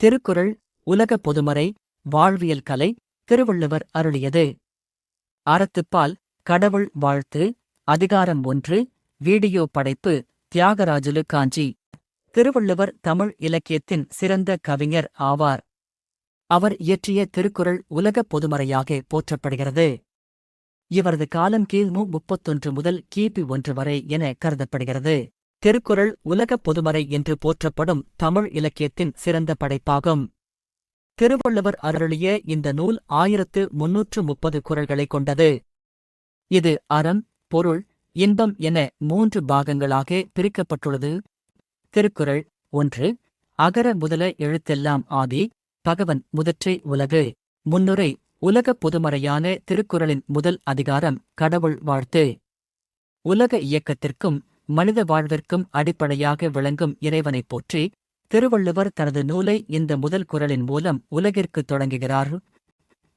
திருக்குறள் உலக பொதுமறை வாழ்வியல் கலை திருவள்ளுவர் அருளியது. அறத்துப்பால் கடவுள் வாழ்த்து அதிகாரம் 1 வீடியோ படைப்பு தியாகராஜுலு காஞ்சி. திருவள்ளுவர் தமிழ் இலக்கியத்தின் சிறந்த கவிஞர் ஆவார். அவர் இயற்றிய திருக்குறள் உலக பொதுமறையாக போற்றப்படுகிறது. இவரது காலம் கிமு 31 முதல் கிபி 1 வரை என கருதப்படுகிறது. திருக்குறள் உலக பொதுமறை என்று போற்றப்படும் தமிழ் இலக்கியத்தின் சிறந்த படைப்பாகும். திருவள்ளுவர் அருளிய இந்த நூல் 1330 குறள்களைக் கொண்டது. இது அறம், பொருள், இன்பம் என 3 பாகங்களாக பிரிக்கப்பட்டுள்ளது. திருக்குறள் 1 அகர முதல எழுத்தெல்லாம் ஆதி பகவன் முதற்றே உலகு. முன்னுரை உலக பொதுமறையான திருக்குறளின் முதல் அதிகாரம் கடவுள் வாழ்த்து. உலக இயக்கத்திற்கும் மனித வாழ்விற்கும் அடிப்படையாக விளங்கும் இறைவனைப் போற்றி திருவள்ளுவர் தனது நூலை இந்த முதல் குறளின் மூலம் உலகிற்குத் தொடங்குகிறார்.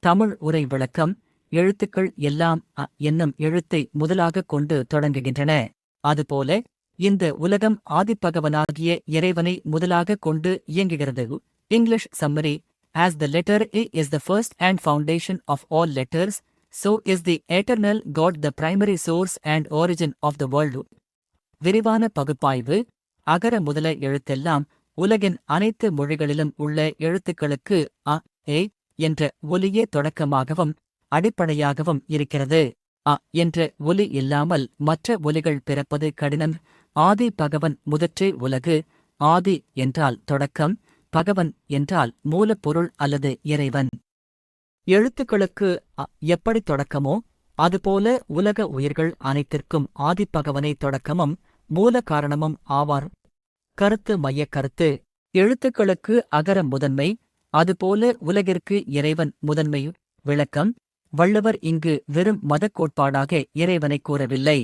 தமிழ் உரை விளக்கம் எழுத்துக்கள் எல்லாம் என்னும் எழுத்தை முதலாகக் கொண்டு தொடங்குகின்றன. அதுபோல இந்த உலகம் ஆதிப்பகவனாகிய இறைவனை முதலாகக் கொண்டு இயங்குகிறது. English summary as the letter A is the first and foundation of all letters, so is the eternal God the primary source and origin of the world. விரிவான பகுப்பாய்வு அகர முதல எழுத்தெல்லாம் உலகின் அனைத்து மொழிகளிலும் உள்ள எழுத்துக்களுக்கு அ ஏ என்ற ஒலியே தொடக்கமாகவும் அடிப்படையாகவும் இருக்கிறது. அ என்ற ஒலி இல்லாமல் மற்ற ஒலிகள் பிறப்பது கடினம். ஆதி பகவன் முதற்றே உலகு. ஆதி என்றால் தொடக்கம், பகவன் என்றால் மூலப்பொருள் அல்லது இறைவன். எழுத்துக்களுக்கு எப்படி தொடக்கமோ அதுபோல உலக உயிர்கள் அனைத்திற்கும் ஆதிப்பகவனை தொடக்கமும் மூல காரணமும் ஆவார். கருத்து மையக் கருத்து எழுத்துக்களுக்கு அகர முதன்மை, அதுபோல உலகிற்கு இறைவன் முதன்மை. விளக்கம் வள்ளுவர் இங்கு வெறும் மதக் கோட்பாடாக இறைவனை கூறவில்லை.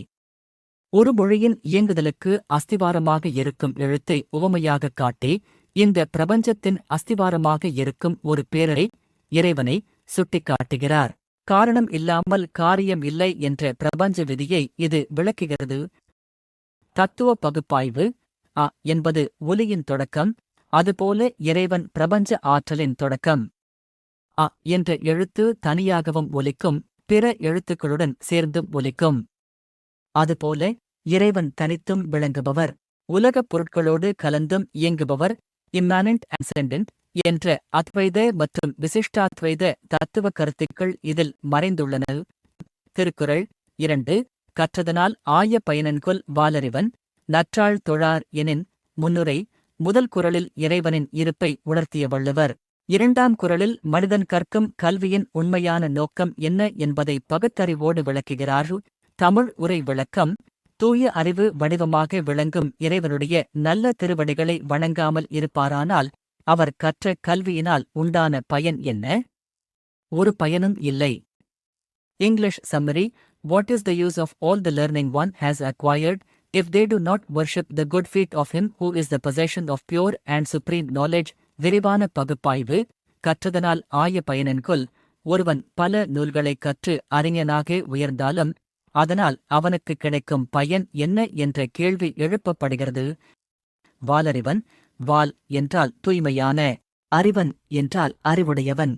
ஒரு மொழியின் இயங்குதலுக்கு அஸ்திவாரமாக இருக்கும் எழுத்தை உவமையாகக் காட்டி இந்த பிரபஞ்சத்தின் அஸ்திவாரமாக இருக்கும் ஒரு பேரரை இறைவனை சுட்டிக்காட்டுகிறார். காரணம் இல்லாமல் காரியம் இல்லை என்ற பிரபஞ்ச விதியை இது விளக்குகிறது. தத்துவ பகுப்பாய்வு அ என்பது ஒலியின் தொடக்கம், அதுபோல இறைவன் பிரபஞ்ச ஆற்றலின் தொடக்கம். அ என்ற எழுத்து தனியாகவும் ஒலிக்கும், பிற எழுத்துக்களுடன் சேர்ந்தும் ஒலிக்கும். அதுபோல இறைவன் தனித்தும் விளங்குபவர், உலகப் பொருட்களோடு கலந்தும் இயங்குபவர். இம்மானன்ட் அன்செண்டன்ட் என்ற அத்வைத மற்றும் விசிஷ்டாத்வைத தத்துவ கருத்துக்கள் இதில் மறைந்துள்ளன. திருக்குறள் 2 கற்றதனால் ஆய பயனன்கொல் வாலறிவன் நற்றாள் தொழார் எனின். முன்னுரை முதல் குறளில் இறைவனின் இருப்பை உணர்த்திய வள்ளுவர் 2ஆம் குறளில் மனிதன் கற்கும் கல்வியின் உண்மையான நோக்கம் என்ன என்பதை பகுத்தறிவோடு விளக்குகிறார். தமிழ் உரை விளக்கம் தூய அறிவு வடிவமாக விளங்கும் இறைவனுடைய நல்ல திருவடிகளை வணங்காமல் இருப்பாரானால் அவர் கற்ற கல்வியினால் உண்டான பயன் என்ன? ஒரு பயனும் இல்லை. English summary What is the use of all the learning one has acquired if they do not worship the good feet of him who is the possession of pure and supreme knowledge? விரிவான பகுப்பாய்வு கற்றதனால் ஆய பயனன்கொல் ஒருவன் பல நூல்களைக் கற்று அறிஞனாக உயர்ந்தாலும் அதனால் அவனுக்கு கிடைக்கும் பயன் என்ன என்ற கேள்வி எழுப்பப்படுகிறது. வாலறிவன் வால் என்றால் தூய்மையான, அறிவன் என்றால் அறிவுடையவன்.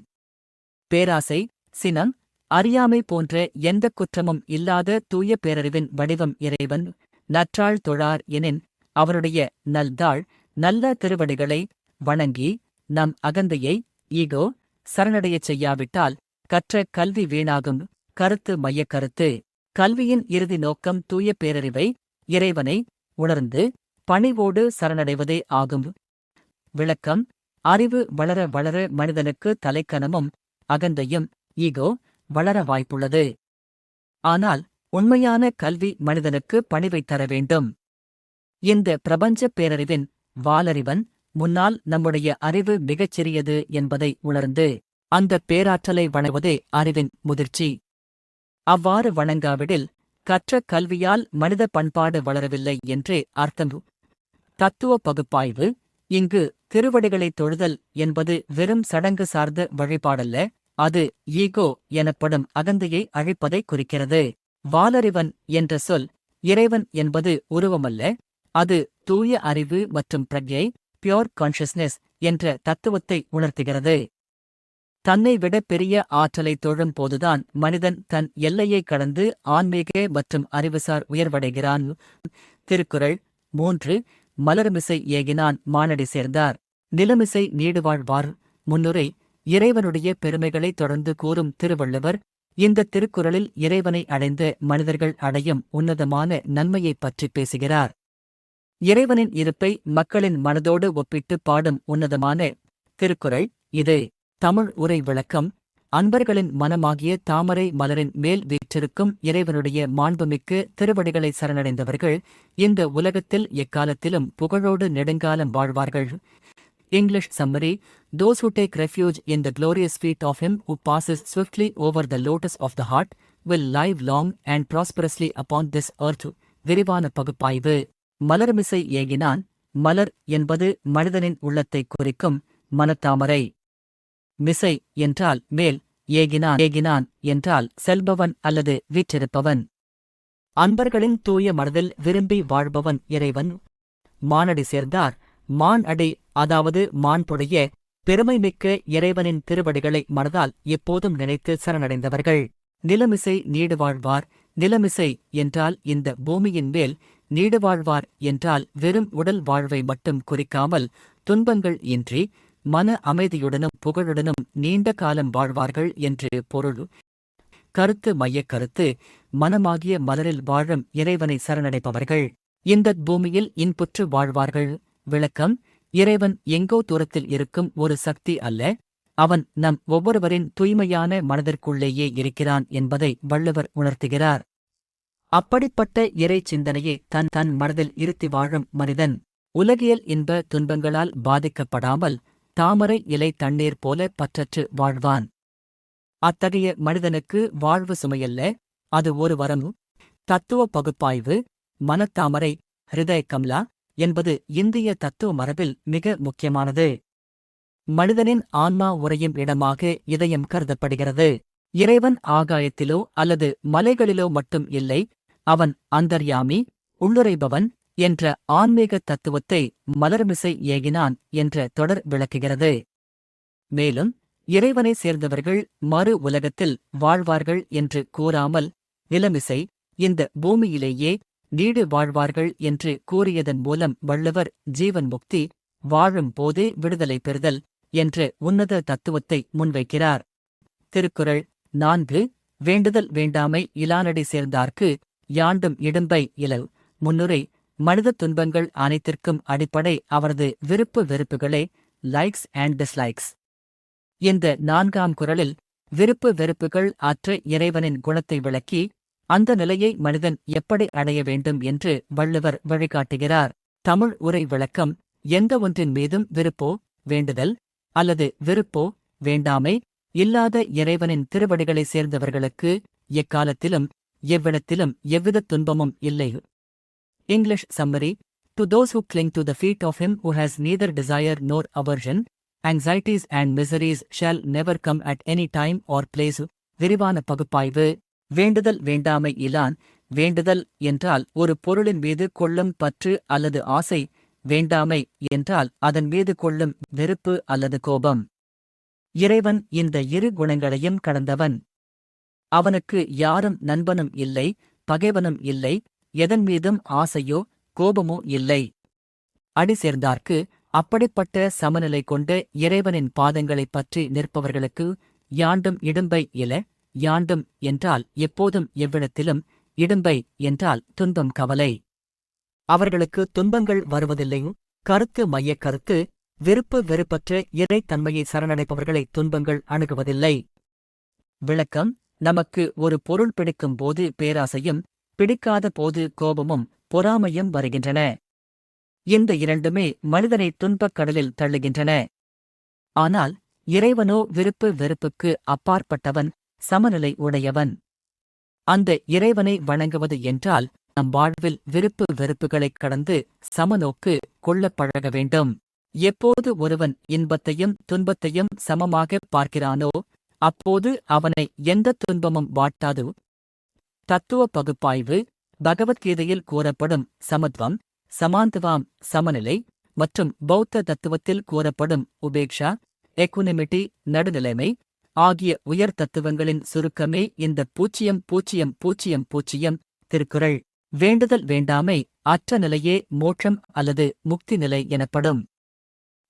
பேராசை, சினம், அறியாமை போன்ற எந்த குற்றமும் இல்லாத தூய பேரறிவின் வடிவம் இறைவன். நற்றாள் தொழார் எனின் அவருடைய நல்தாள் நல்ல திருவடிகளை வணங்கி நம் அகந்தையை ஈகோ சரணடையச் செய்யாவிட்டால் கற்ற கல்வி வீணாகும். கருத்து மையக் கருத்து கல்வியின் இறுதி நோக்கம் தூய பேரறிவை இறைவனை உணர்ந்து பணிவோடு சரணடைவதே ஆகும். விளக்கம் அறிவு வளர வளர மனிதனுக்கு தலைக்கணமும் அகந்தையும் ஈகோ வளர வாய்ப்புள்ளது. ஆனால் உண்மையான கல்வி மனிதனுக்கு பணிவைத் தர வேண்டும். இந்த பிரபஞ்ச பேரறிவின் வாலறிவன் முன்னால் நம்முடைய அறிவு மிகச் சிறியது என்பதை உணர்ந்து அந்த பேராற்றலை வணங்குவதே அறிவின் முதிர்ச்சி. அவ்வாறு வணங்காவிடில் கற்ற கல்வியால் மனித பண்பாடு வளரவில்லை என்றே அர்த்தம். தத்துவ பகுப்பாய்வு இங்கு திருவடிகளைத் தொழுதல் என்பது வெறும் சடங்கு சார்ந்த வழிபாடல்ல, அது ஈகோ எனப்படும் அகந்தையை அழிப்பதை குறிக்கிறது. வாலறிவன் என்ற சொல் இறைவன் என்பது உருவமல்ல, அது தூய அறிவு மற்றும் பிரக்ஞை, பியோர் கான்ஷியஸ்னஸ் என்ற தத்துவத்தை உணர்த்துகிறது. தன்னை விட பெரிய ஆற்றலை தொழும் போதுதான் மனிதன் தன் எல்லையை கடந்து ஆன்மீக மற்றும் அறிவுசார் உயர்வடைகிறான். திருக்குறள் 3 மலர்மிசை ஏகினான் மானடி சேர்ந்தார். நிலமிசை நீடுவாழ்வார். முன்னுரை இறைவனுடைய பெருமைகளை தொடர்ந்து கூறும் திருவள்ளுவர் இந்த திருக்குறளில் இறைவனை அடைந்த மனிதர்கள் அடையும் உன்னதமான நன்மையைப் பற்றி பேசுகிறார். இறைவனின் இருப்பை மக்களின் மனதோடு ஒப்பிட்டு பாடும் உன்னதமான திருக்குறள் இது. தமிழ் உரை விளக்கம். அன்பர்களின் மனமாகிய தாமரை மலரின் மேல் வீற்றிருக்கும் இறைவனுடைய மாண்புமிக்க திருவடிகளை சரணடைந்தவர்கள் இந்த உலகத்தில் எக்காலத்திலும் புகழோடு நெடுங்காலம் வாழ்வார்கள். English summary. Those who take refuge in the glorious feet of him who passes swiftly over the lotus of the heart will live long and prosperously upon this earth. விரிவான பகுப்பாய்வு. மலர்மிசை ஏகினான். மலர் என்பது மனிதனின் உள்ளத்தைக் குறிக்கும் மனத்தாமரை. மிசை என்றால் மேல், ஏகினான் என்றால் செல்பவன் அல்லது வீற்றிருப்பவன். அன்பர்களின் தூய மனதில் விரும்பி வாழ்பவன் இறைவன். மானடி சேர்ந்தார். மான் அடி அதாவது மாண்புடைய பெருமைமிக்க இறைவனின் திருவடிகளை மனதால் எப்போதும் நினைத்து சரணடைந்தவர்கள். நிலமிசை நீடுவாழ்வார். நிலமிசை என்றால் இந்த பூமியின் மேல், நீடுவாழ்வார் என்றால் வெறும் உடல் வாழ்வை மட்டும் குறிக்காமல் துன்பங்கள் இன்றி மன அமைதியுடனும் புகழுடனும் நீண்ட காலம் வாழ்வார்கள் என்று பொருள். கருத்து மையக் கருத்து. மனமாகிய மலரில் வாழும் இறைவனை சரணடைப்பவர்கள் இந்தப் பூமியில் இன்புற்று வாழ்வார்கள். விளக்கம். இறைவன் எங்கோ தூரத்தில் இருக்கும் ஒரு சக்தி அல்ல, அவன் நம் ஒவ்வொருவரின் தூய்மையான மனதிற்குள்ளேயே இருக்கிறான் என்பதை வள்ளுவர் உணர்த்துகிறார். அப்படிப்பட்ட இறை சிந்தனையை தன் மனதில் இருத்தி வாழும் மனிதன் உலகியல் இன்ப துன்பங்களால் பாதிக்கப்படாமல் தாமரை இலை தண்ணீர் போல பற்றற்று வாழ்வான். அத்தகைய மனிதனுக்கு வாழ்வு சுமையல்ல, அது ஒரு வரம். தத்துவ பகுப்பாய்வு. மனத்தாமரை ஹிருதய கம்லா என்பது இந்திய தத்துவ மரபில் மிக முக்கியமானது. மனிதனின் ஆன்மா உறையும் இடமாக இதயம் கருதப்படுகிறது. இறைவன் ஆகாயத்திலோ அல்லது மலைகளிலோ மட்டும் இல்லை, அவன் அந்தர்யாமி, உள்ளுரைபவன் என்ற ஆன்மீக தத்துவத்தை மலர்மிசை ஏகினான் என்ற தொடர் விளக்குகிறது. மேலும் இறைவனை சேர்ந்தவர்கள் மறு உலகத்தில் வாழ்வார்கள் என்று கூறாமல் நிலமிசை இந்த பூமியிலேயே நீடு வாழ்வார்கள் என்று கூறியதன் மூலம் வள்ளுவர் ஜீவன் முக்தி, வாழும் போதே விடுதலை பெறுதல் என்ற உன்னத தத்துவத்தை முன்வைக்கிறார். திருக்குறள் 4 வேண்டுதல் வேண்டாமை இலானடி சேர்ந்தார்க்கு யாண்டும் இடும்பை இலல். முன்னுரை மனித துன்பங்கள் அனைத்திற்கும் அடிப்படை அவரது விருப்பு வெறுப்புகளே, லைக்ஸ் அண்ட் டிஸ்லைக்ஸ். இந்த 4ஆம் குறளில் விருப்பு வெறுப்புகள் அற்ற இறைவனின் குணத்தை விளக்கி அந்த நிலையை மனிதன் எப்படி அடைய வேண்டும் என்று வள்ளுவர் வழிகாட்டுகிறார். தமிழ் உரை விளக்கம். எந்த ஒன்றின் மீதும் விருப்போ வேண்டுதல் அல்லது வெறுப்போ வேண்டாமை இல்லாத இறைவனின் திருவடிகளை சேர்ந்தவர்களுக்கு எக்காலத்திலும் எவ்விடத்திலும் எவ்வித துன்பமும் இல்லை. English summary. To those who cling to the feet of him who has neither desire nor aversion, anxieties and miseries shall never come at any time or place. விரிவான பகுப்பாய்வு. வேண்டுதல் வேண்டாமை இலான். வேண்டுதல் என்றால் ஒரு பொருளின் மீது கொள்ளும் பற்று அல்லது ஆசை. வேண்டாமை என்றால் அதன் மீது கொள்ளும் வெறுப்பு அல்லது கோபம். இறைவன் இந்த இரு குணங்களையும் கடந்தவன். அவனுக்கு யாரும் நண்பனும் இல்லை, பகைவனும் இல்லை, எதன் மீதும் ஆசையோ கோபமோ இல்லை. அடி சேர்ந்தார்க்கு அப்படிப்பட்ட சமநிலை கொண்ட இறைவனின் பாதங்களைப் பற்றி நிற்பவர்களுக்கு யாண்டும் இடும்பை இல. யாண்டும் என்றால் எப்போதும் எவ்விடத்திலும், இடும்பை என்றால் துன்பம் கவலை. அவர்களுக்கு துன்பங்கள் வருவதில்லை. கருத்து மையக் கருத்து. விருப்பு வெறுப்பற்ற இறைத்தன்மையை சரணடைப்பவர்களை துன்பங்கள் அணுகுவதில்லை. விளக்கம். நமக்கு ஒரு பொருள் பிடிக்கும் போது பேராசையும், பிடிக்காத போது கோபமும் பொறாமையும் வருகின்றன. இந்த இரண்டுமே மனிதனை துன்பக் கடலில் தள்ளுகின்றன. ஆனால் இறைவனோ விருப்பு வெறுப்புக்கு அப்பாற்பட்டவன், சமநிலை உடையவன். அந்த இறைவனை வணங்குவது என்றால் நம் வாழ்வில் விருப்பு வெறுப்புகளைக் கடந்து சமநோக்கு கொள்ளப் பழக வேண்டும். எப்போது ஒருவன் இன்பத்தையும் துன்பத்தையும் சமமாக பார்க்கிறானோ அப்போது அவனை எந்த துன்பமும் வாட்டாது. தத்துவ பகுப்பாய்வு. பகவத்கீதையில் கூறப்படும் சமத்வம், சமாந்தவாம், சமநிலை, மற்றும் பௌத்த தத்துவத்தில் கூறப்படும் உபேக்ஷா, எக்குனிமிட்டி, நடுநிலைமை ஆகிய உயர் தத்துவங்களின் சுருக்கமே இந்த 00000 திருக்குறள். வேண்டுதல் வேண்டாமை அற்ற நிலையே மோட்சம் அல்லது முக்தி நிலை எனப்படும்.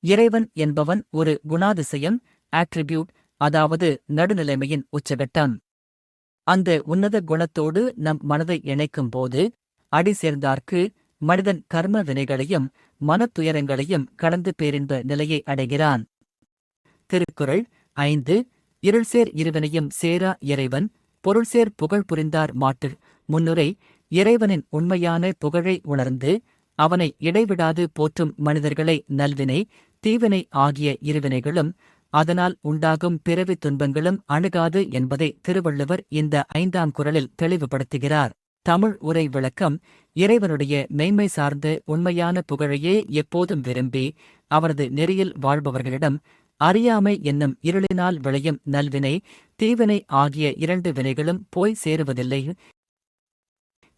இறைவன் என்பவன் ஒரு குணாதிசயம், ஆட்ரிபியூட், அதாவது நடுநிலைமையின் உச்சகட்டம். அந்த உன்னத குணத்தோடு நம் மனதை இணைக்கும் போது அடி சேர்ந்தார்க்கு மனிதன் கர்ம வினைகளையும் மனத்துயரங்களையும் கடந்து பேரின்ப நிலையை அடைகிறான். திருக்குறள் 5. இருள்சேர் இருவினையும் சேரா இறைவன் பொருள்சேர் புகழ் புரிந்தார் மாட்டு. முன்னுரை. இறைவனின் உண்மையான புகழை உணர்ந்து அவனை இடைவிடாது போற்றும் மனிதர்களை நல்வினை, தீவினை ஆகிய இருவினைகளும் அதனால் உண்டாகும் பிறவித் துன்பங்களும் அணுகாது என்பதை திருவள்ளுவர் இந்த 5ஆம் குறளில் தெளிவுபடுத்துகிறார். தமிழ் உரை விளக்கம். இறைவனுடைய மெய்மை சார்ந்த உண்மையான புகழையே எப்போதும் விரும்பி அவரது நெறியில் வாழ்பவர்களிடம் அறியாமை என்னும் இருளினால் விளையும் நல்வினை, தீவினை ஆகிய 2 வினைகளும் போய் சேருவதில்லை.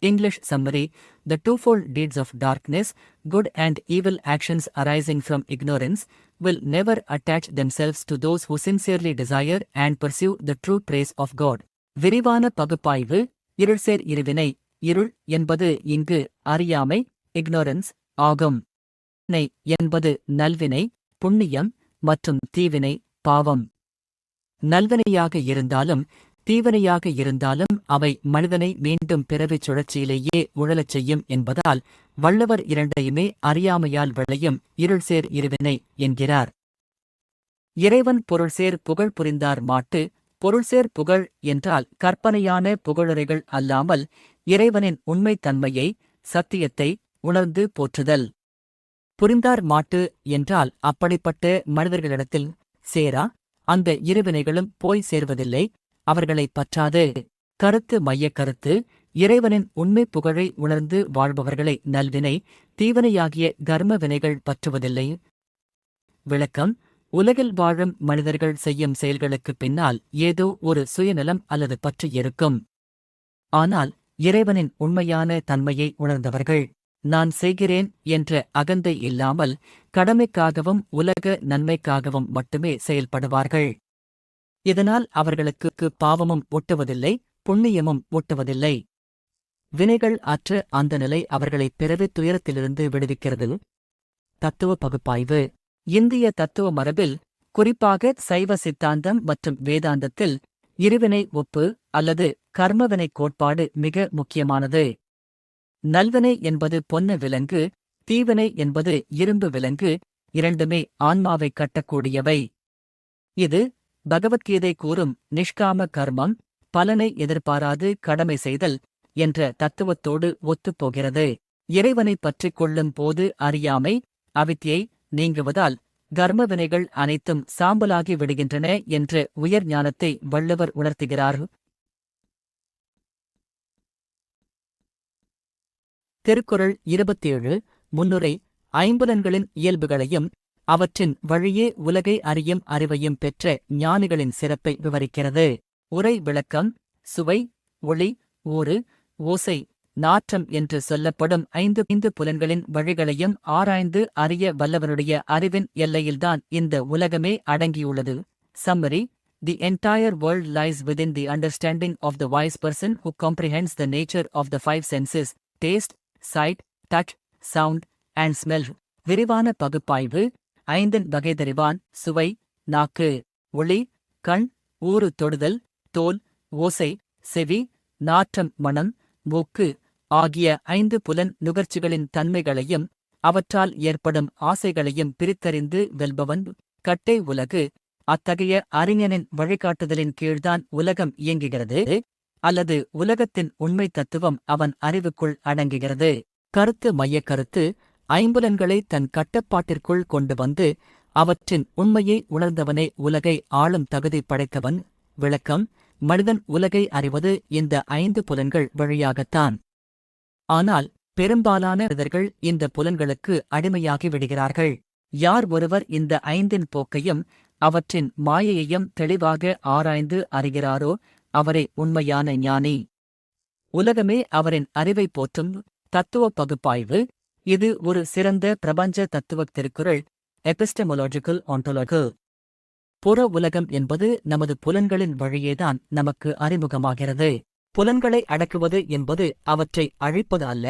English summary. The twofold deeds of darkness, good and evil actions arising from ignorance, will never attach themselves to those who sincerely desire and pursue the true praise of God. விரிவான பகுப்பாய்வு. இருள்சேர் இருவினை. இருள் என்பது இங்கு அறியாமை, ignorance ஆகும். வினை என்பது நல்வினை, புண்ணியம், மற்றும் தீவினை, பாவம். நல்வினையாக இருந்தாலும் தீவினையாக இருந்தாலும் அவை மனிதனை மீண்டும் பிறவிச் சுழற்சியிலேயே உழலச் செய்யும் என்பதால் வள்ளுவர் இரண்டையுமே அறியாமையால் விளையும் இருள்சேர் இருவினை என்கிறார். இறைவன் பொருள்சேர் புகழ் புரிந்தார் மாட்டு. பொருள்சேர் புகழ் என்றால் கற்பனையான புகழுரைகள் அல்லாமல் இறைவனின் உண்மைத் தன்மையை, சத்தியத்தை உணர்ந்து போற்றுதல். புரிந்தார் மாட்டு என்றால் அப்படிப்பட்ட மனிதர்களிடத்தில் சேரா அந்த இருவினைகளும் போய் சேர்வதில்லை, அவர்களை பற்றாது. கருத்து மையக் கருத்து. இறைவனின் உண்மை புகழை உணர்ந்து வாழ்பவர்களை நல்வினை, தீவினையாகிய கர்ம வினைகள் பற்றுவதில்லை. விளக்கம். உலகில் வாழும் மனிதர்கள் செய்யும் செயல்களுக்குப் பின்னால் ஏதோ ஒரு சுயநலம் அல்லது பற்று இருக்கும். ஆனால் இறைவனின் உண்மையான தன்மையை உணர்ந்தவர்கள் நான் செய்கிறேன் என்ற அகந்தை இல்லாமல் கடமைக்காகவும் உலக நன்மைக்காகவும் மட்டுமே செயல்படுவார்கள். இதனால் அவர்களுக்கு பாவமும் ஒட்டுவதில்லை, புண்ணியமும் ஒட்டுவதில்லை. வினைகள் அற்ற அந்த நிலை அவர்களை பிறவித் துயரத்திலிருந்து விடுவிக்கிறது. தத்துவ பகுப்பாய்வு. இந்திய தத்துவ மரபில், குறிப்பாக சைவ சித்தாந்தம் மற்றும் வேதாந்தத்தில் இருவினை ஒப்பு அல்லது கர்மவினை கோட்பாடு மிக முக்கியமானது. நல்வினை என்பது பொன்ன விலங்கு, தீவினை என்பது இரும்பு விலங்கு, இரண்டுமே ஆன்மாவைக் கட்டக்கூடியவை. இது பகவத்கீதை கூறும் நிஷ்காம கர்மம், பலனை எதிர்பாராது கடமை செய்தல் என்ற தத்துவத்தோடு ஒத்துப்போகிறது. இறைவனைப் பற்றிக் கொள்ளும் போது அறியாமை, அவித்யை நீங்குவதால் கர்மவினைகள் அனைத்தும் சாம்பலாகி விடுகின்றன என்ற உயர் ஞானத்தை வள்ளுவர் உணர்த்துகிறார். திருக்குறள் 27. முன்னுரை. ஐம்புலன்களின் இயல்புகளையும் அவற்றின் வழியே உலகை அறியும் அறிவையும் பெற்ற ஞானிகளின் சிறப்பை விவரிக்கிறது. உரை விளக்கம். சுவை, ஒளி, ஊறு, ஓசை, நாற்றம் என்று சொல்லப்படும் 5 புலன்களின் வழிகளையும் ஆராய்ந்து அறிய வல்லவனுடைய அறிவின் எல்லையில்தான் இந்த உலகமே அடங்கியுள்ளது. Summary. The entire world lies within the understanding of the wise person who comprehends the nature of the 5 senses, taste, sight, touch, sound, and smell. விரிவான பகுப்பாய்வு. 5 வகைதறிவான். சுவை, நாக்கு, ஒளி, கண், ஊறு தொடுதல், தோல், ஓசை, செவி, நாற்றம் மணம், மூக்கு ஆகிய 5 புலன் நுகர்ச்சிகளின் தன்மைகளையும் அவற்றால் ஏற்படும் ஆசைகளையும் பிரித்தறிந்து வெல்பவன் கட்டை உலகு. அத்தகைய அறிஞனின் வழிகாட்டுதலின் கீழ்தான் உலகம் இயங்குகிறது, அல்லது உலகத்தின் உண்மை தத்துவம் அவன் அறிவுக்குள் அடங்குகிறது. கருத்து மையக் கருத்து. ஐம்புலன்களை தன் கட்டுப்பாட்டிற்குள் கொண்டு வந்து அவற்றின் உண்மையை உணர்ந்தவனே உலகை ஆளும் தகுதி படைத்தவன். விளக்கம். மனிதன் உலகை அறிவது இந்த 5 புலன்கள் வழியாகத்தான். ஆனால் பெரும்பாலான மனிதர்கள் இந்த புலன்களுக்கு அடிமையாகி விடுகிறார்கள். யார் ஒருவர் இந்த 5 போக்கையும் அவற்றின் மாயையையும் தெளிவாக ஆராய்ந்து அறிகிறாரோ அவரே உண்மையான ஞானி. உலகமே அவரின் அறிவை போற்றும். தத்துவ பகுப்பாய்வு. இது ஒரு சிறந்த பிரபஞ்ச தத்துவத் திருக்குறள், எபிஸ்டெமொலாஜிக்கல் ஒன்டோலஜி. புற உலகம் என்பது நமது புலன்களின் வழியேதான் நமக்கு அறிமுகமாகிறது. புலன்களை அடக்குவது என்பது அவற்றை அழிப்பது அல்ல,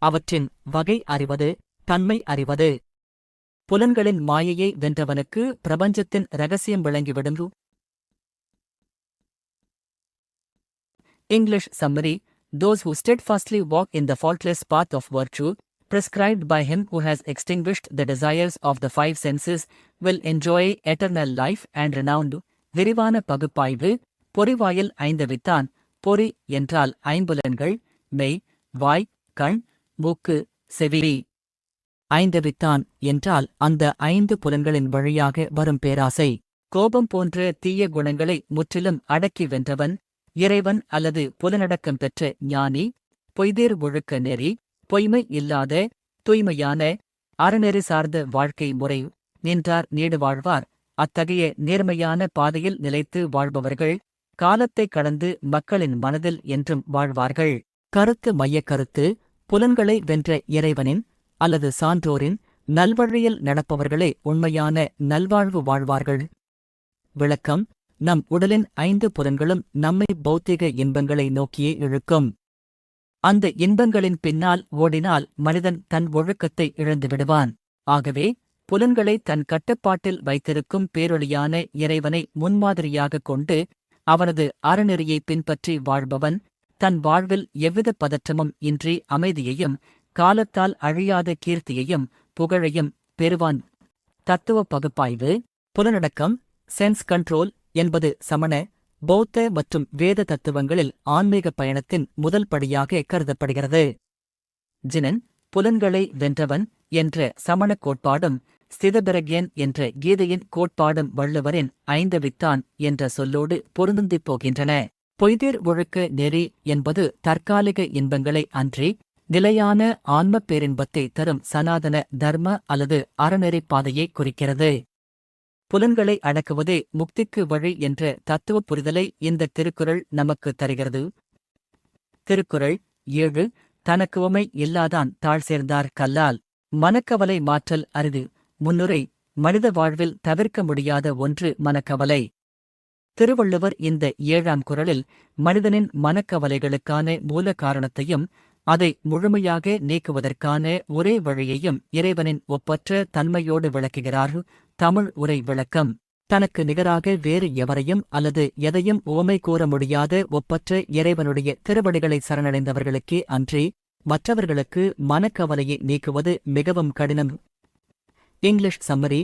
அவற்றின் வகை அறிவது, தன்மை அறிவது. புலன்களின் மாயையை வென்றவனுக்கு பிரபஞ்சத்தின் இரகசியம் விளங்கிவிடும். English summary: Those who steadfastly walk in the faultless path of virtue, prescribed by him who has extinguished the desires of the five senses, will enjoy eternal life and renown. விரிவான பகுப்பாய்வு. பொறிவாயில் ஐந்தவித்தான். பொறி என்றால் ஐம்புலன்கள்: மெய், வாய், கண், மூக்கு, செவி. ஐந்தவித்தான் என்றால் அந்த ஐந்து புலன்களின் வழியாக வரும் பேராசை, கோபம் போன்ற தீய குணங்களை முற்றிலும் அடக்கி வென்றவன் இறைவன் அல்லது புலனடக்கம் பெற்ற ஞானி. பொய்தேர் ஒழுக்க நெறி, பொய்மை இல்லாத தூய்மையான அறநெறி சார்ந்த வாழ்க்கை முறை நின்றார் நீடு வாழ்வார். அத்தகைய நேர்மையான பாதையில் நிலைத்து வாழ்பவர்கள் காலத்தை கடந்து மக்களின் மனதில் என்றும் வாழ்வார்கள். கருத்து மையக் கருத்து: புலன்களை வென்ற இறைவனின் அல்லது சான்றோரின் நல்வழியில் நடப்பவர்களே உண்மையான நல்வாழ்வு வாழ்வார்கள். விளக்கம்: நம் உடலின் ஐந்து புலன்களும் நம்மை பௌத்திக இன்பங்களை நோக்கியே இழுக்கும். அந்த இன்பங்களின் பின்னால் ஓடினால் மனிதன் தன் ஒழுக்கத்தை இழந்துவிடுவான். ஆகவே புலன்களை தன் கட்டுப்பாட்டில் வைத்திருக்கும் பேரொளியான இறைவனை முன்மாதிரியாகக் கொண்டு அவனது அறநெறியை பின்பற்றி வாழ்பவன் தன் வாழ்வில் எவ்வித பதற்றமும் இன்றி அமைதியையும் காலத்தால் அழியாத கீர்த்தியையும் புகழையும் பெறுவான். தத்துவ பகுப்பாய்வு. புலனடக்கம், சென்ஸ் கண்ட்ரோல் என்பது சமண, பௌத்த மற்றும் வேத தத்துவங்களில் ஆன்மீக பயணத்தின் முதல் படியாக கருதப்படுகிறது. ஜினன், புலன்களை வென்றவன் என்ற சமணக் கோட்பாடும் ஸ்திதபிரக்யன் என்ற கீதையின் கோட்பாடும் வள்ளுவரின் ஐந்தவித்தான் என்ற சொல்லோடு பொருந்திப் போகின்றன. பொய்தீர் ஒழுக்க நெறி என்பது தற்காலிக இன்பங்களை அன்றி நிலையான ஆன்மப் பேரின்பத்தை தரும் சனாதன தர்ம அல்லது அறநெறிப் பாதையை குறிக்கிறது. புலன்களை அடக்குவதே முக்திக்கு வழி என்ற தத்துவப் புரிதலை இந்த திருக்குறள் நமக்கு தருகிறது. திருக்குறள் 7. தனக்கு உமை இல்லாதான் தாழ் சேர்ந்தார் கல்லால். மனக்கவலை மாற்றல் அரிது. முன்னுரை: மனித வாழ்வில் தவிர்க்க முடியாத ஒன்று மனக்கவலை. திருவள்ளுவர் இந்த 7ஆம் குறளில் மனிதனின் மனக்கவலைகளுக்கான மூல காரணத்தையும் அதை முழுமையாக நீக்குவதற்கான ஒரே வழியையும் இறைவனின் ஒப்பற்ற தன்மையோடு விளக்குகிறார். தமிழ் உரை விளக்கம்: தனக்கு நிகராக வேறு எவரையும் அல்லது எதையும் உவமை கூற முடியாத ஒப்பற்ற இறைவனுடைய திருவடிகளை சரணடைந்தவர்களுக்கே அன்றி மற்றவர்களுக்கு மனக்கவலையை நீக்குவது மிகவும் கடினம். English summary: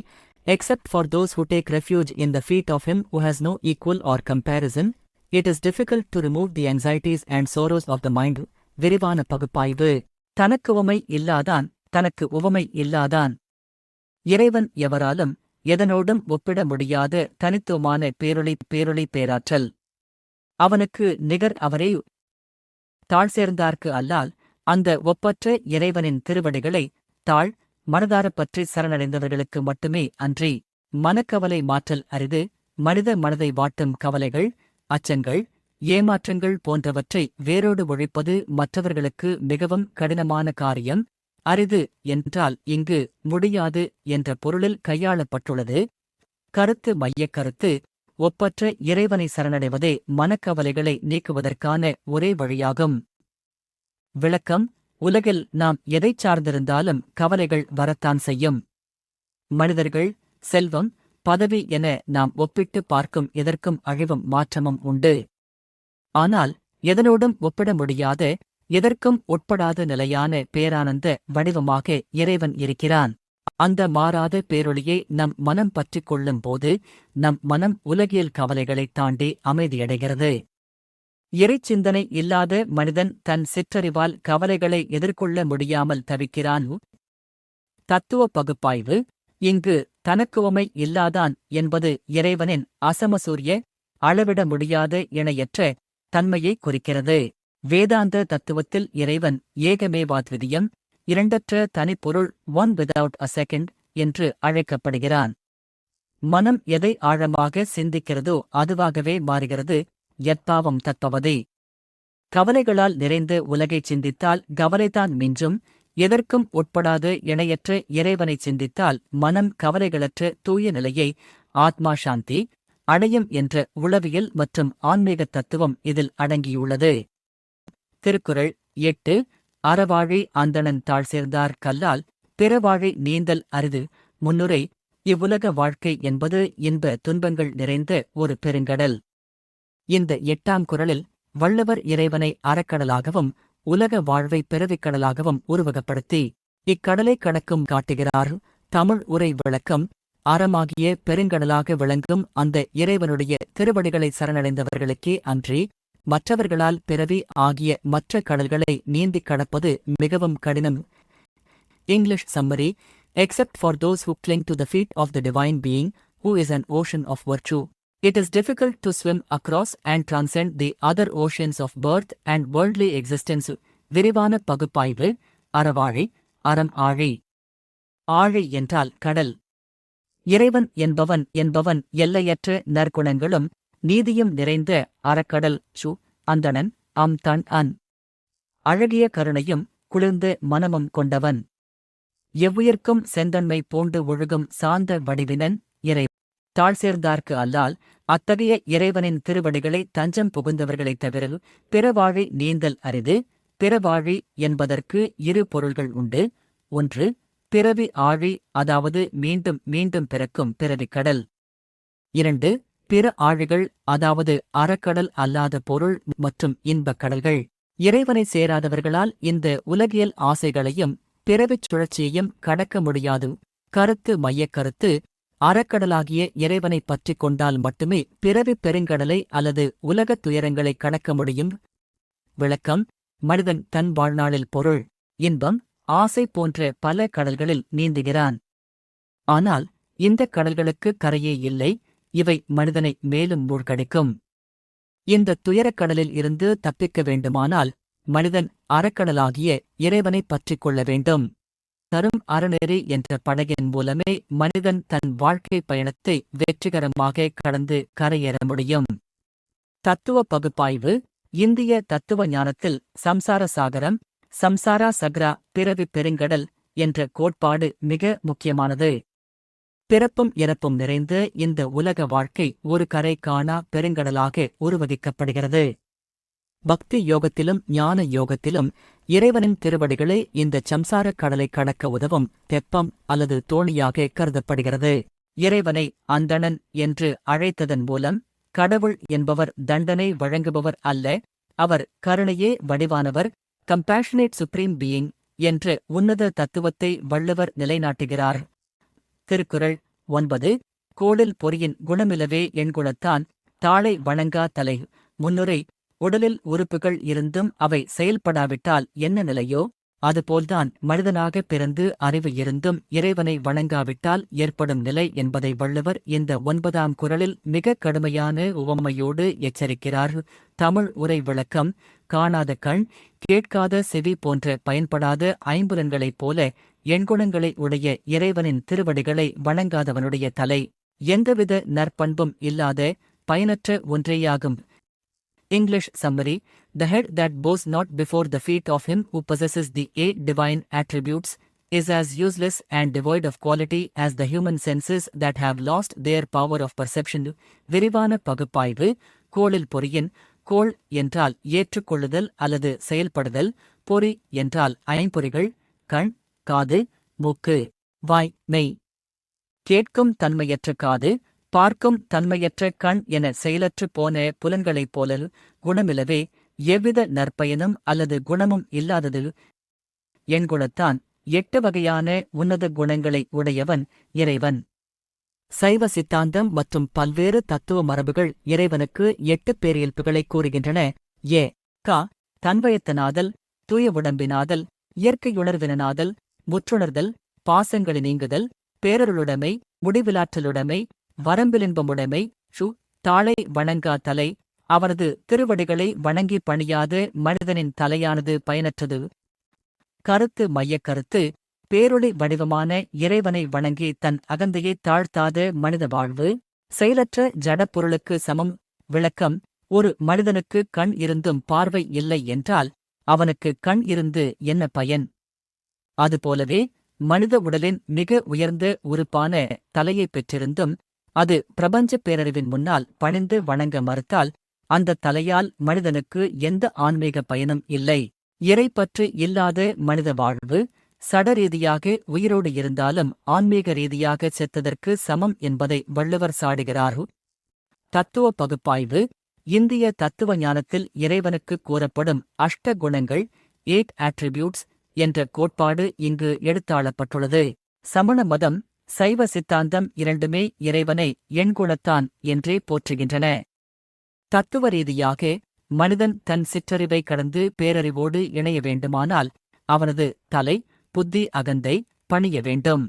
Except for those who take refuge in the feet of him who has no equal or comparison, it is difficult to remove the anxieties and sorrows of the mind. விரிவான பகுப்பாய்வு. தனக்கு உவமை இல்லாதான், தனக்கு உவமை இல்லாதான். இறைவன் எவராலும் எதனோடும் ஒப்பிட முடியாத தனித்துவமான பேரொளி பேராற்றல். அவனுக்கு நிகர் அவரே. தாழ் சேர்ந்தார்க்கு அல்லால் அந்த ஒப்பற்ற இறைவனின் திருவடிகளை தாழ் மனதாரப் பற்றி சரணடைந்தவர்களுக்கு மட்டுமே அன்றி மனக்கவலை மாற்றல் அரிது. மனித மனதை வாட்டும் கவலைகள், அச்சங்கள், ஏமாற்றங்கள் போன்றவற்றை வேரோடு ஒழிப்பது மற்றவர்களுக்கு மிகவும் கடினமான காரியம். அரிது என்றால் இங்கு முடியாது என்ற பொருளில் கையாளப்பட்டுள்ளது. கருத்து மையக் கருத்து: ஒப்பற்ற இறைவனை சரணடைவதே மனக்கவலைகளை நீக்குவதற்கான ஒரே வழியாகும். விளக்கம்: உலகில் நாம் எதைச் சார்ந்திருந்தாலும் கவலைகள் வரத்தான் செய்யும். மனிதர்கள், செல்வம், பதவி என நாம் ஒப்பிட்டு பார்க்கும் எதற்கும் அழிவும் மாற்றமும் உண்டு. ஆனால் எதனோடும் ஒப்பிட முடியாத, எதற்கும் உட்படாத நிலையான பேரானந்த வடிவமாக இறைவன் இருக்கிறான். அந்த மாறாத பேரொளியை நம் மனம் பற்றிக் கொள்ளும் போது நம் மனம் உலகியல் கவலைகளைத் தாண்டி அமைதியடைகிறது. இறைச்சிந்தனை இல்லாத மனிதன் தன் சிற்றறிவால் கவலைகளை எதிர்கொள்ள முடியாமல் தவிக்கிறான். தத்துவ பகுப்பாய்வு. இங்கு தனக்குவமை இல்லாதான் என்பது இறைவனின் அசமசூரிய, அளவிட முடியாத இணையற்ற தன்மையை குறிக்கிறது. வேதாந்த தத்துவத்தில் இறைவன் ஏகமேவாத்விதீயம், இரண்டற்ற தனிப்பொருள், ஒன் விதவுட் அ செகண்ட் என்று அழைக்கப்படுகிறான். மனம் எதை ஆழமாக சிந்திக்கிறதோ அதுவாகவே மாறுகிறது. யத்பாவம் தத்பவதி. கவலைகளால் நிறைந்த உலகைச் சிந்தித்தால் கவலைதான் மிஞ்சும். எதற்கும் உட்படாத இணையற்ற இறைவனை சிந்தித்தால் மனம் கவலைகளற்ற தூய நிலையை ஆத்மா சாந்தி அடையும் என்ற உளவியல் மற்றும் ஆன்மீக தத்துவம் இதில் அடங்கியுள்ளது. திருக்குறள் 8 அறவாழி அந்தணன் தாழ் சேர்ந்தார் கல்லால் பிறவாழி நீந்தல் அரிது. முன்னுரை இவ்வுலக வாழ்க்கை என்பது இன்ப துன்பங்கள் நிறைந்த ஒரு பெருங்கடல். இந்த 8ஆம் குறளில் வள்ளுவர் இறைவனை அறக்கடலாகவும் உலக வாழ்வை பிறவிக்கடலாகவும் உருவகப்படுத்தி இக்கடலை கடக்கும் காட்டுகிறார். தமிழ் உரை விளக்கம் அறமாகிய பெருங்கடலாக விளங்கும் அந்த இறைவனுடைய திருவடிகளை சரணடைந்தவர்களுக்கே அன்றி மற்றவர்களால் பிறவி ஆகிய மற்ற கடல்களை நீந்திக் கடப்பது மிகவும் கடினம். English summary: except for those who cling to the feet of the divine being, who is an ocean of virtue, it is difficult to swim across and transcend the other oceans of birth and worldly existence. விரிவான பகுப்பாய்வு. அறவாழி அறம் ஆழி. ஆழி என்றால் கடல். இறைவன் என்பவன் எல்லையற்ற நற்குணங்களும் நீதியும் நிறைந்த அறக்கடல். அந்தணன் தன் அன் அழகிய கருணையும் குளிர்ந்த மனமும் கொண்டவன். எவ்வுயிர்க்கும் செந்தன்மை பூண்டு ஒழுகும் சாந்த வடிவினன் இறை தாழ் சேர்ந்தார்க்கு அல்லால் அத்தகைய இறைவனின் திருவடிகளை தஞ்சம் புகுந்தவர்களைத் தவிர பிறவாழி நீந்தல் அரிது. பிறவாழி என்பதற்கு இரு பொருள்கள் உண்டு. ஒன்று, பிறவி ஆழி, அதாவது மீண்டும் மீண்டும் பிறக்கும் பிறவிக்கடல். 2, பிற ஆழிகள், அதாவது அறக்கடல் அல்லாத பொருள் மற்றும் இன்பக் கடல்கள். இறைவனை சேராதவர்களால் இந்த உலகியல் ஆசைகளையும் பிறவிச் சுழற்சியையும் கடக்க முடியாது. கருத்து மையக்கருத்து: அறக்கடலாகிய இறைவனை பற்றிக் கொண்டால் மட்டுமே பிறவிப் பெருங்கடலை அல்லது உலகத் துயரங்களை கடக்க முடியும். விளக்கம்: மனிதன் தன் வாழ்நாளில் பொருள், இன்பம், ஆசை போன்ற பல கடல்களில் நீந்துகிறான். ஆனால் இந்தக் கடல்களுக்கு கரையே இல்லை. இவை மனிதனை மேலும் மூழ்கடிக்கும். இந்த துயரக்கடலில் இருந்து தப்பிக்க வேண்டுமானால் மனிதன் அறக்கடலாகிய இறைவனை பற்றிக் கொள்ள வேண்டும். தரும் அறநெறி என்ற படகின் மூலமே மனிதன் தன் வாழ்க்கை பயணத்தை வெற்றிகரமாக கடந்து கரையேற முடியும். தத்துவ பகுப்பாய்வு. இந்திய தத்துவ ஞானத்தில் சம்சார சாகரம், சம்சாரா சக்ரா, பிறவி பெருங்கடல் என்ற கோட்பாடு மிக முக்கியமானது. பிறப்பும் இறப்பும் நிறைந்த இந்த உலக வாழ்க்கை ஒரு கரை காணா பெருங்கடலாக உருவகிக்கப்படுகிறது. பக்தி யோகத்திலும் ஞான யோகத்திலும் இறைவனின் திருவடிகளே இந்த சம்சாரக் கடலை கடக்க உதவும் தெப்பம் அல்லது தோணியாக கருதப்படுகிறது. இறைவனை அந்தணன் என்று அழைத்ததன் மூலம் கடவுள் என்பவர் தண்டனை வழங்குபவர் அல்ல, அவர் கருணையே வடிவானவர், கம்பேஷனேட் சுப்ரீம் பீயிங் என்ற உன்னத தத்துவத்தை வள்ளுவர் நிலைநாட்டுகிறார். திருக்குறள் 9 கோளில் பொறியின் குணமிலவே எண்குணத்தான் தாளை வணங்கா தலை. முன்னுரை உடலில் உறுப்புகள் இருந்தும் அவை செயல்படாவிட்டால் என்ன நிலையோ அதுபோல்தான் மனிதனாக பிறந்து அறிவு இருந்தும் இறைவனை வணங்காவிட்டால் ஏற்படும் நிலை என்பதை வள்ளுவர் இந்த 9ஆம் குறளில் மிக கடுமையான உவமையோடு எச்சரிக்கிறார். தமிழ் உரை விளக்கம்: காணாத கண், கேட்காத செவி போன்ற பயன்படாத ஐம்புலன்களைப் போல எண்குணங்களை உடைய இறைவனின் திருவடிகளை வணங்காதவனுடைய தலை எந்தவித நற்பண்பும் இல்லாத பயனற்ற ஒன்றேயாகும். English summary: the head that bows not before the feet of him who possesses the 8 divine attributes is as useless and devoid of quality as the human senses that have lost their power of perception. விரிவான பகுப்பாய்வு. கோளில் பொறியின். கோள் என்றால் ஏற்றுக்கொள்ளுதல் அல்லது செயல்படுதல். பொறி என்றால் ஐம்பொறிகள்: கண், காது, மூக்கு, வாய், மெய். கேட்கும் தன்மையற்ற காது, பார்க்கும் தன்மையற்ற கண் என செயலற்று போன புலன்களைப் போல குணமிலவே எவ்வித நற்பயனும் அல்லது குணமும் இல்லாதது. எண்குணத்தான் 8 வகையான உன்னத குணங்களை உடையவன் இறைவன். சைவ சித்தாந்தம் மற்றும் பல்வேறு தத்துவ மரபுகள் இறைவனுக்கு 8 பேரியல்புகளை கூறுகின்றன. கா தன்வயத்தனாதல், தூய உடம்பினாதல், இயற்கையுணர்வினாதல், முற்றுணர்தல், பாசங்களி நீங்குதல், பேரருளுடைமை, முடிவிலாற்றலுடைமை, வரம்பிலின்பமுடைமை. தாளை வணங்கா தலை, அவரது திருவடிகளை வணங்கி பணியாத மனிதனின் தலையானது பயனற்றது. கருத்து மையக்கருத்து: பேரொளி வடிவமான இறைவனை வணங்கி தன் அகந்தையை தாழ்த்தாத மனித வாழ்வு செயலற்ற ஜடப்பொருளுக்கு சமம். விளக்கம்: ஒரு மனிதனுக்கு கண் இருந்தும் பார்வை இல்லை என்றால் அவனுக்கு கண் இருந்து என்ன பயன்? அதுபோலவே மனித உடலின் மிக உயர்ந்த உறுப்பான தலையைப் பெற்றிருந்தும் அது பிரபஞ்சப் பேரறிவின் முன்னால் பணிந்து வணங்க மறுத்தால் அந்த தலையால் மனிதனுக்கு எந்த ஆன்மீக பயனும் இல்லை. இறைப்பற்று இல்லாத மனித வாழ்வு சடரீதியாக உயிரோடு இருந்தாலும் ஆன்மீக ரீதியாக செத்ததற்கு சமம் என்பதை வள்ளுவர் சாடுகிறார். தத்துவ பகுப்பாய்வு இந்திய தத்துவ ஞானத்தில் இறைவனுக்கு கூறப்படும் அஷ்ட குணங்கள் 8 attributes என்ற கோட்பாடு இங்கு எடுத்தாளப்பட்டுள்ளது. சமண மதம் சைவ சித்தாந்தம் இரண்டுமே இறைவனை எண்குணத்தான் என்றே போற்றுகின்றன. தத்துவ ரீதியாக மனிதன் தன் சிற்றறிவை கடந்து பேரறிவோடு இணைய வேண்டுமானால் அவனது தலை, புத்தி, அகந்தை பணிய வேண்டும்.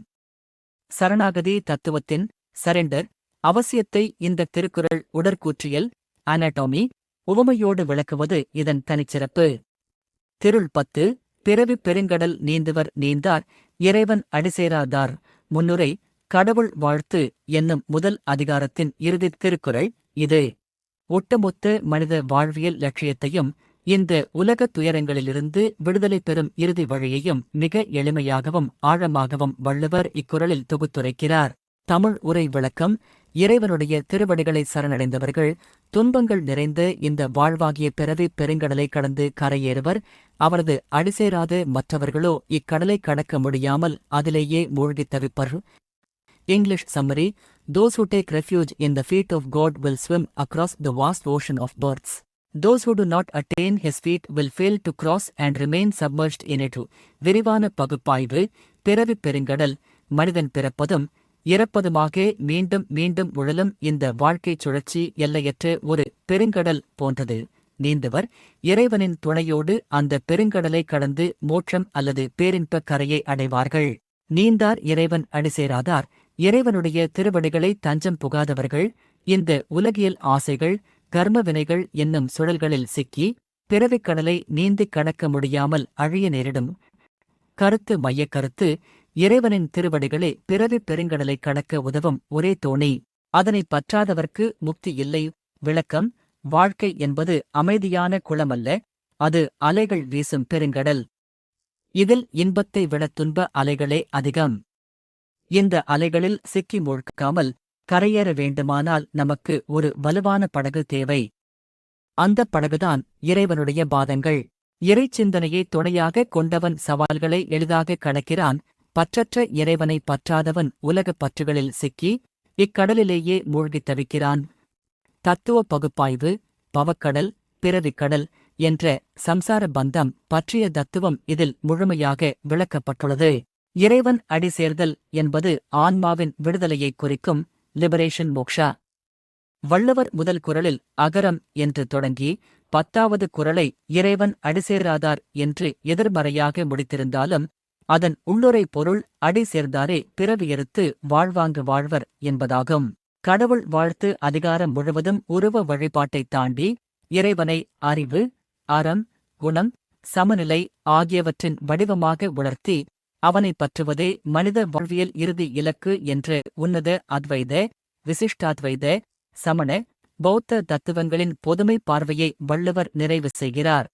சரணாகதி தத்துவத்தின் சரெண்டர் அவசியத்தை இந்த திருக்குறள் உடற்கூற்றியல் அனாட்டோமி உவமையோடு விளக்குவது இதன் தனிச்சிறப்பு. திருள் 10 பிறவிப் பெருங்கடல் நீந்துவர் நீந்தார் இறைவன் அடிசேராதார். முன்னுரை கடவுள் வாழ்த்து என்னும் முதல் அதிகாரத்தின் இறுதித் திருக்குறள் இது. ஒட்டுமொத்த மனித வாழ்வியல் லட்சியத்தையும் இந்த உலகத் துயரங்களிலிருந்து விடுதலை பெறும் இறுதி வழியையும் மிக எளிமையாகவும் ஆழமாகவும் வள்ளுவர் இக்குறளில் தொகுத்துரைக்கிறார். தமிழ் உரை விளக்கம் இறைவனுடைய திருவடிகளை சரணடைந்தவர்கள் துன்பங்கள் நிறைந்த இந்த வாழ்வாகிய பிறவிப் பெருங்கடலை கடந்து கரையேறுவர். அவரது அடிசேராத மற்றவர்களோ இக்கடலை கடக்க முடியாமல் அதிலேயே மூழ்கித் தவிப்பர். English summary: Those who take refuge in the feet of God will swim across the vast ocean of births. Those who do not attain his feet will fail to cross and remain submerged in it. விரிவான பகுப்பாய்வு பிறவிப் பெருங்கடல் மனிதன் பிறப்பதும் இறப்பதுமாக மீண்டும் மீண்டும் உழலும் இந்த வாழ்க்கைச் சுழற்சி எல்லையற்ற ஒரு பெருங்கடல் போன்றது. நீந்துவர் இறைவனின் துணையோடு அந்த பெருங்கடலை கடந்து மோட்சம் அல்லது பேரின்பக் கரையை அடைவார்கள். நீந்தார் இறைவன் அடிசேராதார். இறைவனுடைய திருவடிகளை தஞ்சம் புகாதவர்கள் இந்த உலகியல் ஆசைகள் கர்ம வினைகள் என்னும் சுழல்களில் சிக்கி பிறவிக் கடலை நீந்திக் கடக்க முடியாமல் அழிய நேரிடும். கருத்து மையக்கருத்து இறைவனின் திருவடிகளே பிறவிப் பெருங்கடலை கடக்க உதவும் ஒரே தோணி. அதனைப் பற்றாதவர்க்கு முக்தி இல்லை. விளக்கம் வாழ்க்கை என்பது அமைதியான குளமல்ல, அது அலைகள் வீசும் பெருங்கடல். இதில் இன்பத்தை விட துன்ப அலைகளே அதிகம். இந்த அலைகளில் சிக்கி மூழ்காமல் கரையேற வேண்டுமானால் நமக்கு ஒரு வலுவான படகு தேவை. அந்தப் படகுதான் இறைவனுடைய பாதங்கள். இறைச்சிந்தனையை துணையாக கொண்டவன் சவால்களை எளிதாக கடக்கிறான். பற்றற்ற இறைவனை பற்றாதவன் உலகப் பற்றுகளில் சிக்கி இக்கடலிலேயே மூழ்கித் தவிக்கிறான். தத்துவ பகுப்பாய்வு பவக்கடல் பிறவிக்கடல் என்ற சம்சார பந்தம் பற்றிய தத்துவம் இதில் முழுமையாக விளக்கப்பட்டுள்ளது. இறைவன் அடி சேர்தல் என்பது ஆன்மாவின் விடுதலையைக் குறிக்கும். லிபரேஷன் மோக்ஷா. வள்ளுவர் முதல் குறளில் அகரம் என்று தொடங்கி 10வது குறளை இறைவன் அடிசேராதார் என்று எதிர்மறையாக முடித்திருந்தாலும் அதன் உள்ளுரை பொருள் அடி சேர்ந்தாரே பிறவியறுத்து வாழ்வாங்கு வாழ்வர் என்பதாகும். கடவுள் வாழ்த்து அதிகாரம் முழுவதும் உருவ வழிபாட்டைத் தாண்டி இறைவனை அறிவு, அறம், குணம், சமநிலை ஆகியவற்றின் வடிவமாக உணர்த்தி அவனைப் பற்றுவதே மனித வாழ்வியல் இறுதி இலக்கு என்ற உன்னத அத்வைத, விசிஷ்டாத்வைத, சமண, பௌத்த தத்துவங்களின் பொதுமை பார்வையை வள்ளுவர் நிறைவு செய்கிறார்.